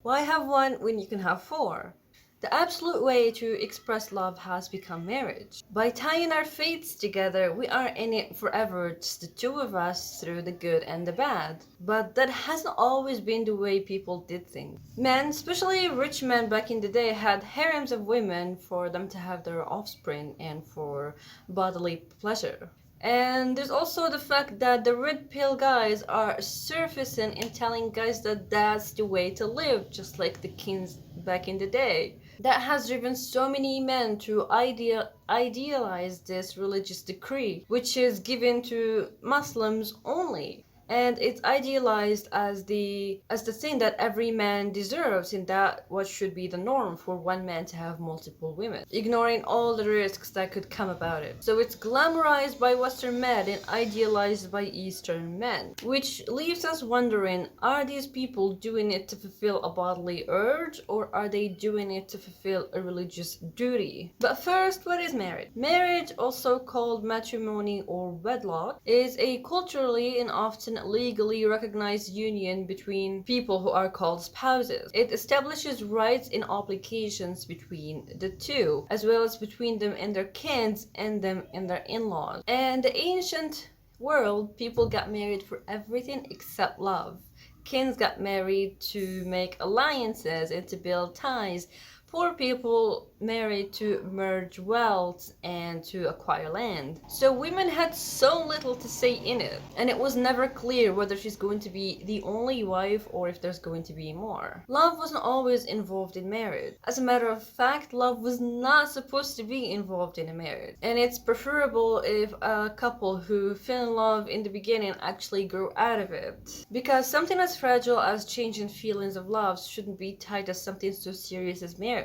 Why have one when you can have four? The absolute way to express love has become marriage. By tying our fates together, we are in it forever, just the two of us through the good and the bad. But that hasn't always been the way people did things. Men, especially rich men back in the day, had harems of women for them to have their offspring and for bodily pleasure. And there's also the fact that the red pill guys are surfacing and telling guys that that's the way to live, just like the kings back in the day. That has driven so many men to idealize this religious decree, which is given to Muslims only. And it's idealized as the thing that every man deserves, and that what should be the norm for one man to have multiple women, ignoring all the risks that could come about it. So it's glamorized by Western men and idealized by Eastern men, which leaves us wondering, are these people doing it to fulfill a bodily urge, or are they doing it to fulfill a religious duty? But first, what is marriage? Marriage, also called matrimony or wedlock, is a culturally and often legally recognized union between people who are called spouses. It establishes rights and obligations between the two, as well as between them and their kins and them and their in-laws. And the ancient world, people got married for everything except love. Kings got married to make alliances and to build ties. Poor people married to merge wealth and to acquire land. So women had so little to say in it, and it was never clear whether she's going to be the only wife or if there's going to be more. Love wasn't always involved in marriage. As a matter of fact, love was not supposed to be involved in a marriage. And it's preferable if a couple who fell in love in the beginning actually grow out of it. Because something as fragile as changing feelings of love shouldn't be tied to something so serious as marriage.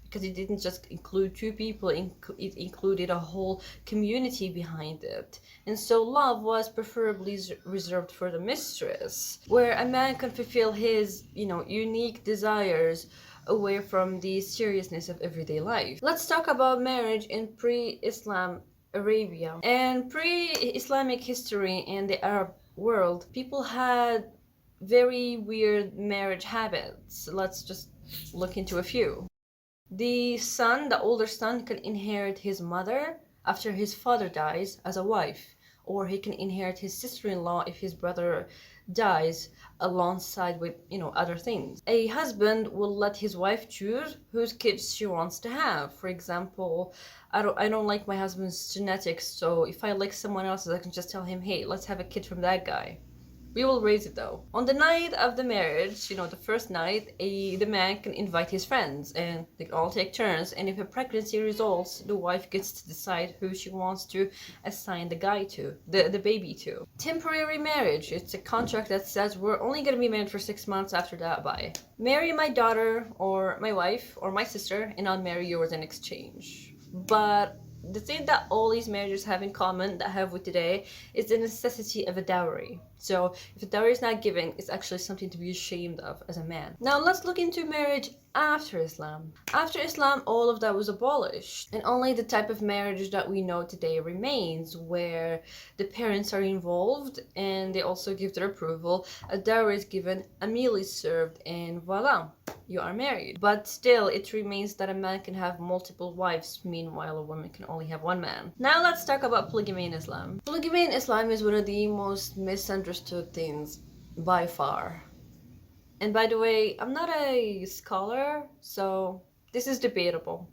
Because it didn't just include two people, it included a whole community behind it. And so love was preferably reserved for the mistress, where a man can fulfill his, unique desires away from the seriousness of everyday life. Let's talk about marriage in pre-Islam Arabia. And pre-Islamic history in the Arab world, people had very weird marriage habits. Let's just look into a few. The older son, can inherit his mother after his father dies as a wife, or he can inherit his sister-in-law if his brother dies alongside with, other things. A husband will let his wife choose whose kids she wants to have. For example, I don't like my husband's genetics, so if I like someone else's, I can just tell him, hey, let's have a kid from that guy. We will raise it though. On the night of the marriage, the first night, the man can invite his friends and they can all take turns. And if a pregnancy results, the wife gets to decide who she wants to assign the guy to, the baby to. Temporary marriage, it's a contract that says we're only going to be married for 6 months, after that, bye. Marry my daughter or my wife or my sister and I'll marry yours in exchange. But the thing that all these marriages have in common, that I have with today, is the necessity of a dowry. So if a dowry is not given, it's actually something to be ashamed of as a man. Now let's look into marriage after Islam. After Islam, all of that was abolished, and only the type of marriage that we know today remains, where the parents are involved and they also give their approval, a dowry is given, a meal is served, and voila, you are married. But still, it remains that a man can have multiple wives, meanwhile a woman can only have one man. Now let's talk about polygamy in Islam. Polygamy in Islam is one of the most misunderstood things by far. And by the way, I'm not a scholar, so this is debatable.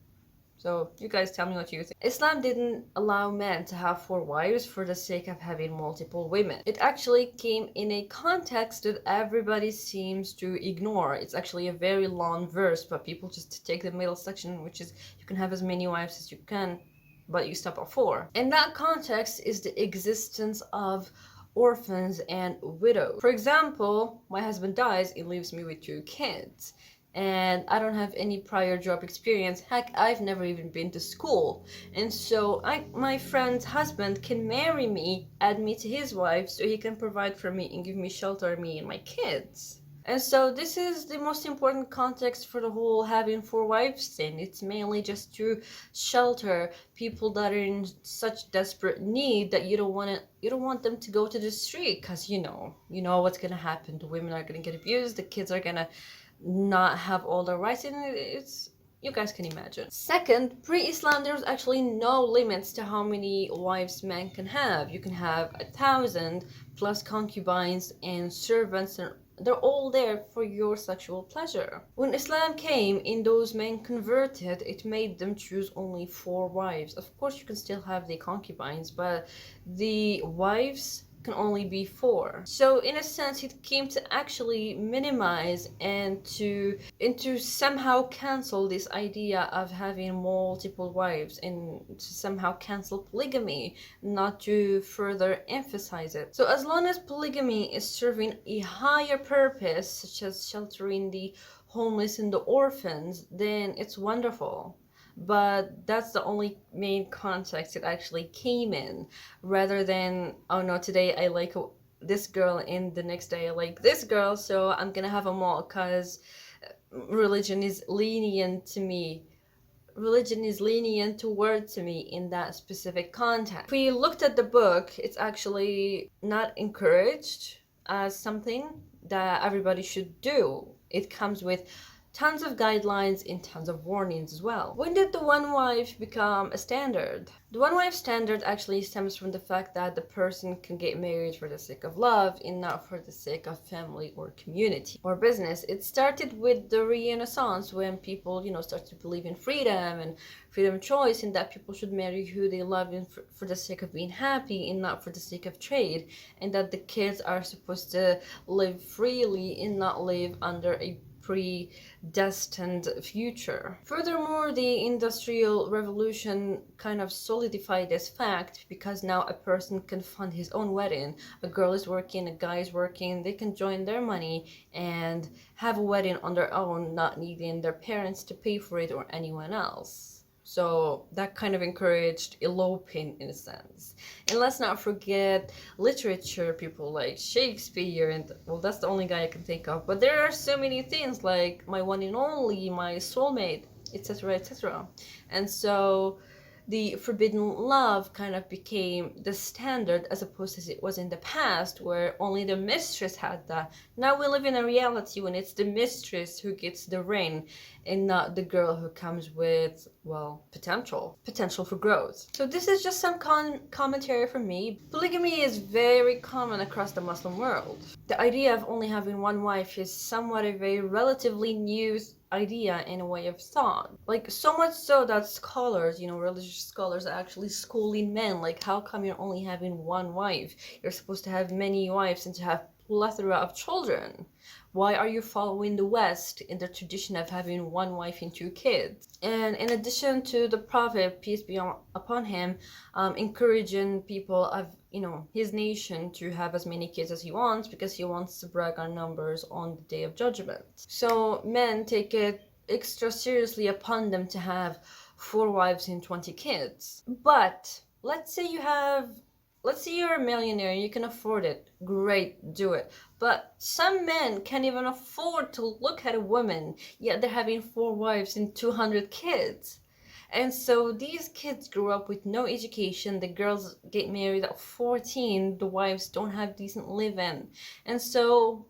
So you guys tell me what you think. Islam didn't allow men to have 4 wives for the sake of having multiple women. It actually came in a context that everybody seems to ignore. It's actually a very long verse, but people just take the middle section, which is you can have as many wives as you can, but you stop at 4. And that context is the existence of orphans and widows. For example, my husband dies and leaves me with 2 kids. And I don't have any prior job experience. Heck, I've never even been to school. And so my friend's husband can marry me, add me to his wife, so he can provide for me and give me shelter, me and my kids. And so this is the most important context for the whole having 4 wives thing. It's mainly just to shelter people that are in such desperate need that you don't want them to go to the street, because you know what's gonna happen. The women are gonna get abused, the kids are gonna not have all the rights, and it's, you guys can imagine. Second, pre-Islam, there's actually no limits to how many wives men can have. You can have 1,000 plus concubines and servants, and they're all there for your sexual pleasure. When Islam came in, those men converted, it made them choose only 4 wives. Of course, you can still have the concubines, but the wives can only be 4. So in a sense, it came to actually minimize and to somehow cancel this idea of having multiple wives, and to somehow cancel polygamy, not to further emphasize it. So as long as polygamy is serving a higher purpose, such as sheltering the homeless and the orphans, then it's wonderful. But that's the only main context it actually came in, rather than, oh no, today I like this girl and the next day I like this girl, so I'm gonna have them all because religion is lenient to me. Religion is lenient toward to me in that specific context. If we looked at the book, it's actually not encouraged as something that everybody should do. It comes with tons of guidelines and tons of warnings as well. When did the one wife become a standard? The one wife standard actually stems from the fact that the person can get married for the sake of love and not for the sake of family or community or business. It started with the Renaissance, when people, started to believe in freedom and freedom of choice, and that people should marry who they love and for the sake of being happy and not for the sake of trade, and that the kids are supposed to live freely and not live under a predestined future. Furthermore, the Industrial Revolution kind of solidified this fact, because now a person can fund his own wedding. A girl is working, a guy is working, they can join their money and have a wedding on their own, not needing their parents to pay for it or anyone else. So that kind of encouraged eloping in a sense. And let's not forget literature, people like Shakespeare, and well, that's the only guy I can think of. But there are so many things like my one and only, my soulmate, etc., etc. And so the forbidden love kind of became the standard, as opposed to it was in the past, where only the mistress had that. Now we live in a reality when it's the mistress who gets the ring and not the girl who comes with, well, potential for growth. So this is just some commentary from me. Polygamy is very common across the Muslim world. The idea of only having one wife is somewhat of a relatively new idea and a way of thought. Like, so much so that scholars, religious scholars, are actually schooling men. Like, how come you're only having one wife? You're supposed to have many wives and to have plethora of children. Why are you following the West in the tradition of having one wife and 2 kids? And in addition to the Prophet, peace be upon him, encouraging people of his nation to have as many kids as he wants, because he wants to brag on numbers on the day of judgment. So men take it extra seriously upon them to have 4 wives and 20 kids. But let's say you're a millionaire and you can afford it. Great, do it. But some men can't even afford to look at a woman, yet they're having 4 wives and 200 kids. And so these kids grow up with no education. The girls get married at 14. The wives don't have decent living. And so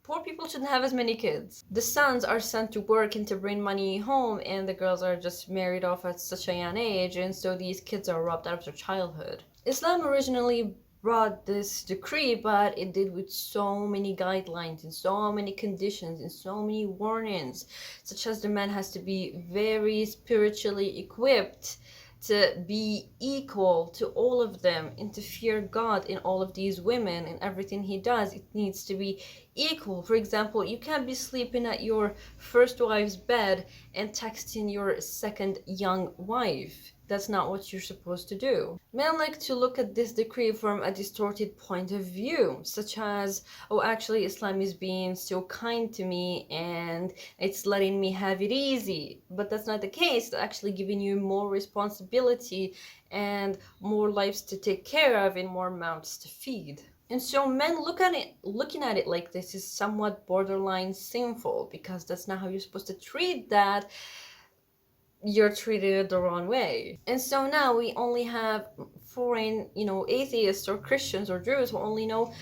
poor people shouldn't have as many kids. The sons are sent to work and to bring money home, and the girls are just married off at such a young age, and so these kids are robbed out of their childhood. Islam originally brought this decree, but it did with so many guidelines and so many conditions and so many warnings, such as the man has to be very spiritually equipped to be equal to all of them and to fear God in all of these women and everything he does. It needs to be equal. For example, you can't be sleeping at your first wife's bed and texting your second young wife. That's not what you're supposed to do. Men like to look at this decree from a distorted point of view, such as, oh, actually Islam is being so kind to me and it's letting me have it easy. But that's not the case. It's actually giving you more responsibility and more lives to take care of and more mouths to feed. And so men looking at it like this is somewhat borderline sinful, because that's not how you're supposed to treat that. You're treated the wrong way. And so now we only have foreign, atheists or Christians or Jews who only know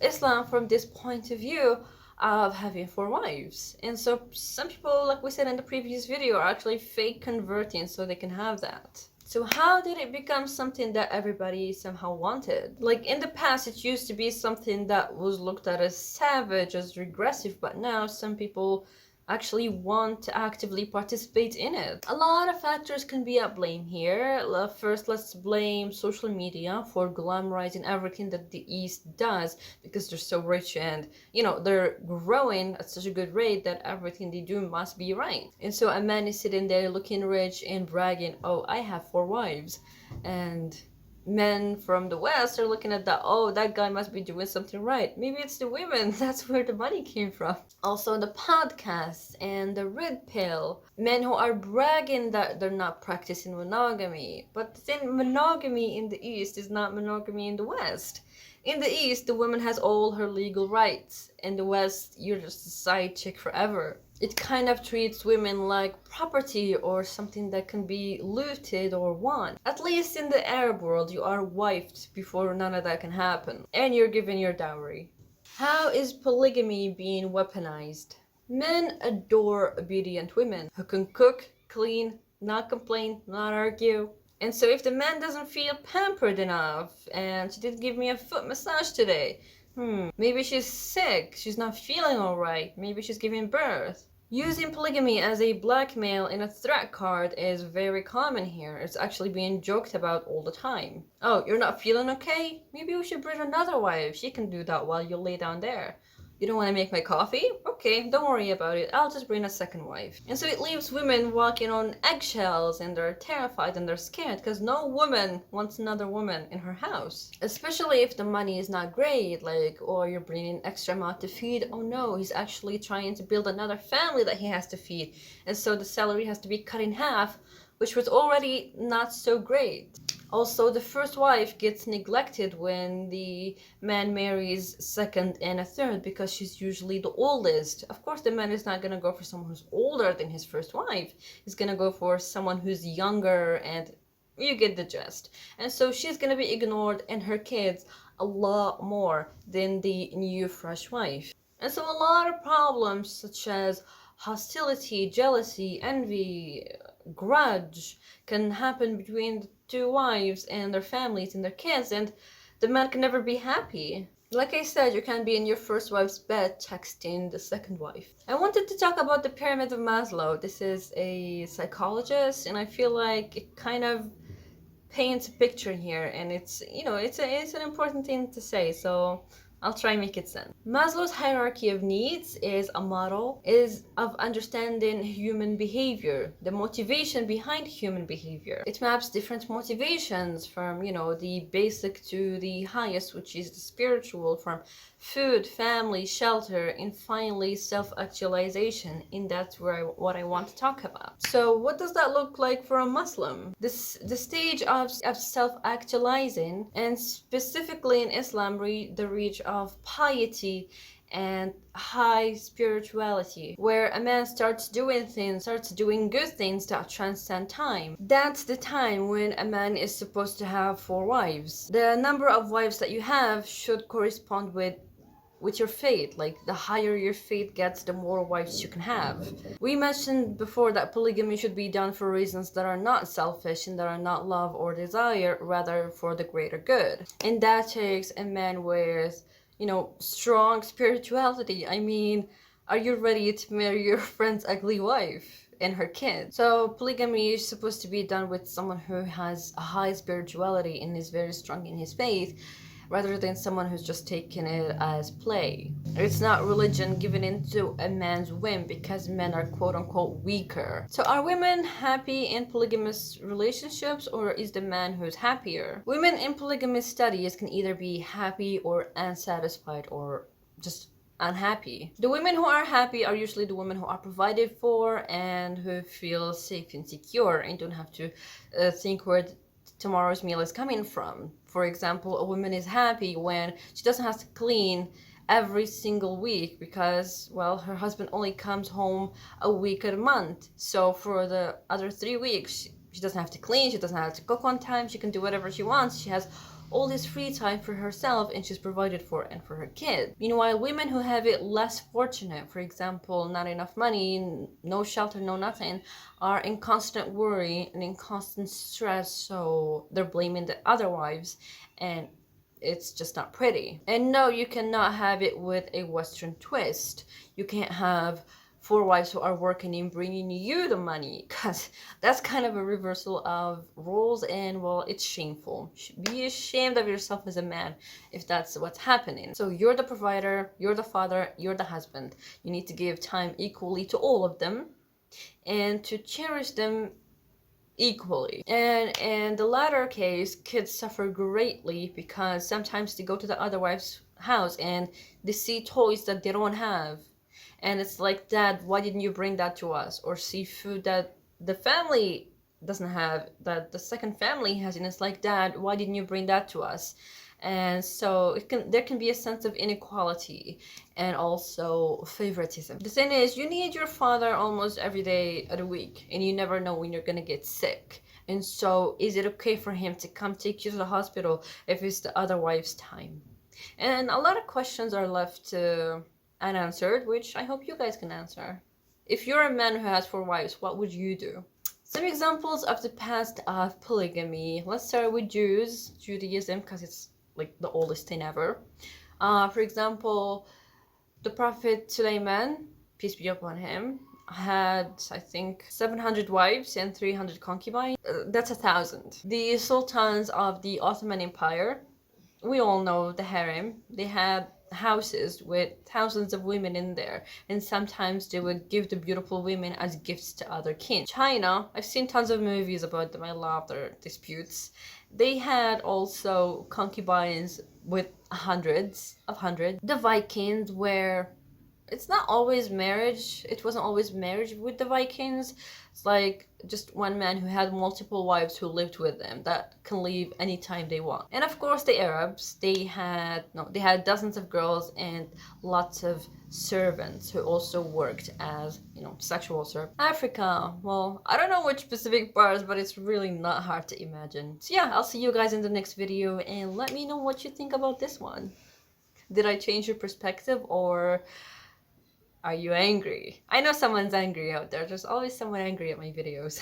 Islam from this point of view. of having 4 wives. And so some people, like we said in the previous video, are actually fake converting so they can have that. So how did it become something that everybody somehow wanted? Like in the past, it used to be something that was looked at as savage, as regressive, but now some people actually want to actively participate in it. A lot of factors can be at blame here. First, let's blame social media for glamorizing everything that the East does because they're so rich and, they're growing at such a good rate that everything they do must be right. And so a man is sitting there looking rich and bragging, oh, I have 4 wives. And men from the West are looking at that, oh, that guy must be doing something right. Maybe it's the women. That's where the money came from. Also the podcasts and the red pill. Men who are bragging that they're not practicing monogamy. But then monogamy in the East is not monogamy in the West. In the East, the woman has all her legal rights. In the West, you're just a side chick forever. It kind of treats women like property or something that can be looted or won. At least in the Arab world, you are wifed before none of that can happen. And you're given your dowry. How is polygamy being weaponized? Men adore obedient women who can cook, clean, not complain, not argue. And so if the man doesn't feel pampered enough, and she didn't give me a foot massage today, maybe she's sick, she's not feeling alright, maybe she's giving birth. Using polygamy as a blackmail in a threat card is very common here. It's actually being joked about all the time. Oh, you're not feeling okay? Maybe we should bring another wife. She can do that while you lay down there. You don't want to make my coffee? Okay, don't worry about it. I'll just bring a second wife. And so it leaves women walking on eggshells and they're terrified and they're scared because no woman wants another woman in her house. Especially if the money is not great, like, or you're bringing extra amount to feed. Oh no, he's actually trying to build another family that he has to feed. And so the salary has to be cut in half, which was already not so great. Also, the first wife gets neglected when the man marries second and a third because she's usually the oldest. Of course, the man is not going to go for someone who's older than his first wife. He's going to go for someone who's younger, and you get the gist. And so she's going to be ignored and her kids a lot more than the new fresh wife. And so a lot of problems such as hostility, jealousy, envy, grudge can happen between the 2 wives and their families and their kids, and the man can never be happy. Like I said, you can't be in your first wife's bed texting the second wife. I wanted to talk about the pyramid of Maslow. This is a psychologist, and I feel like it kind of paints a picture here, and it's an important thing to say, so I'll try and make it sense. Maslow's hierarchy of needs is a model of understanding human behavior, the motivation behind human behavior. It maps different motivations from, the basic to the highest, which is the spiritual, from food, family, shelter, and finally self-actualization. And that's what I want to talk about. So what does that look like for a Muslim? The stage of self-actualizing, and specifically in Islam, the reach of piety and high spirituality, where a man starts doing good things that transcend time. That's the time when a man is supposed to have 4 wives. The number of wives that you have should correspond with your faith. Like, the higher your faith gets, the more wives you can have. We mentioned before that polygamy should be done for reasons that are not selfish and that are not love or desire, rather for the greater good. And that takes a man with, strong spirituality. I mean, are you ready to marry your friend's ugly wife and her kids? So polygamy is supposed to be done with someone who has a high spirituality and is very strong in his faith, rather than someone who's just taking it as play. It's not religion given into a man's whim because men are quote-unquote weaker. So are women happy in polygamous relationships, or is the man who's happier? Women in polygamous studies can either be happy or unsatisfied or just unhappy. The women who are happy are usually the women who are provided for and who feel safe and secure and don't have to think where tomorrow's meal is coming from. For example, a woman is happy when she doesn't have to clean every single week because, well, her husband only comes home a week a month. So for the other 3 weeks, she doesn't have to clean, she doesn't have to cook on time, she can do whatever she wants. She has all this free time for herself, and she's provided for and for her kid. Meanwhile, women who have it less fortunate, for example, not enough money, no shelter, no nothing, are in constant worry and in constant stress, so they're blaming the other wives, and it's just not pretty. And no, you cannot have it with a Western twist. You can't have four wives who are working and bringing you the money, because that's kind of a reversal of roles, and well, it's shameful. Be ashamed of yourself as a man if that's what's happening. So you're the provider, you're the father, you're the husband. You need to give time equally to all of them and to cherish them equally. And in the latter case, kids suffer greatly because sometimes they go to the other wife's house and they see toys that they don't have, and it's like, Dad, why didn't you bring that to us? Or see food that the family doesn't have, that the second family has, and it's like, Dad, why didn't you bring that to us? And so there can be a sense of inequality and also favoritism. The thing is, you need your father almost every day of the week, and you never know when you're gonna get sick. And so is it okay for him to come take you to the hospital if it's the other wife's time? And a lot of questions are left unanswered, which I hope you guys can answer. If you're a man who has 4 wives, what would you do? Some examples of the past of polygamy. Let's start with Judaism, because it's like the oldest thing ever. For example, the Prophet Sulaiman, peace be upon him, had, I think, 700 wives and 300 concubines. That's 1,000. The sultans of the Ottoman Empire, we all know the harem. They had houses with thousands of women in there, and sometimes they would give the beautiful women as gifts to other kings. China, I've seen tons of movies about them. I love their disputes. They had also concubines with hundreds. The Vikings, where it's not always marriage. It wasn't always marriage with the Vikings. It's like just one man who had multiple wives who lived with them that can leave anytime they want. And of course the Arabs, they had dozens of girls and lots of servants who also worked as, sexual servants. Africa, well, I don't know which specific parts, but it's really not hard to imagine. So yeah, I'll see you guys in the next video, and let me know what you think about this one. Did I change your perspective, or are you angry? I know someone's angry out there. There's always someone angry at my videos.